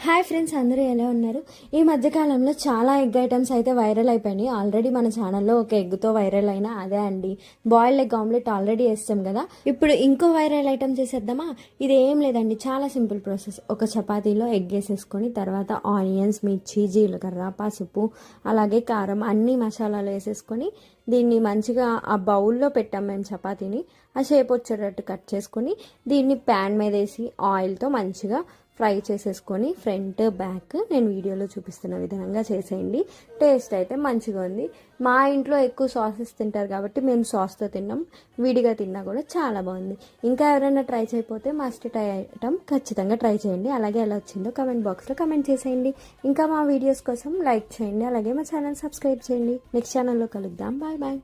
Hi friends, అందరూ ఎలా ఉన్నారు? ఈ మధ్యకాలంలో చాలా ఎగ్ ఐటమ్స్ అయితే వైరల్ అయిపోయినాయి. ఆల్రెడీ మన ఛానల్లో ఒక ఎగ్తో వైరల్ అయినా అదే అండి, బాయిల్డ్ ఎగ్ ఆమ్లెట్ ఆల్రెడీ వేస్తాం కదా. ఇప్పుడు ఇంకో వైరల్ ఐటమ్ చేసేద్దామా? ఇది ఏం లేదండి, చాలా సింపుల్ ప్రాసెస్. ఒక చపాతీలో ఎగ్ వేసేసుకొని తర్వాత ఆనియన్స్, మిర్చి, జీలకర్ర, పసుపు, అలాగే కారం, అన్ని మసాలాలు వేసేసుకొని దీన్ని మంచిగా ఆ బౌల్లో పెట్టాం మేము చపాతీని. ఆ షేప్ వచ్చేటట్టు కట్ చేసుకొని దీన్ని ప్యాన్ మీద వేసి ఆయిల్తో మంచిగా ఫ్రై చేసేసుకొని ఫ్రంట్ బ్యాక్ నేను వీడియోలో చూపిస్తున్న విధంగా చేసేయండి. టేస్ట్ అయితే మంచిగా ఉంది. మా ఇంట్లో ఎక్కువ సాసెస్ తింటారు కాబట్టి మేము సాస్తో తిన్నాం. విడిగా తిన్నా కూడా చాలా బాగుంది. ఇంకా ఎవరైనా ట్రై చేయకపోతే మస్ట్ ట్రై ఐటమ్ ఖచ్చితంగా ట్రై చేయండి. అలాగే ఎలా వచ్చిందో కమెంట్ బాక్స్లో కమెంట్ చేసేయండి. ఇంకా మా వీడియోస్ కోసం లైక్ చేయండి, అలాగే మా ఛానల్ సబ్స్క్రైబ్ చేయండి. నెక్స్ట్ ఛానల్లో కలుద్దాం. Bye bye.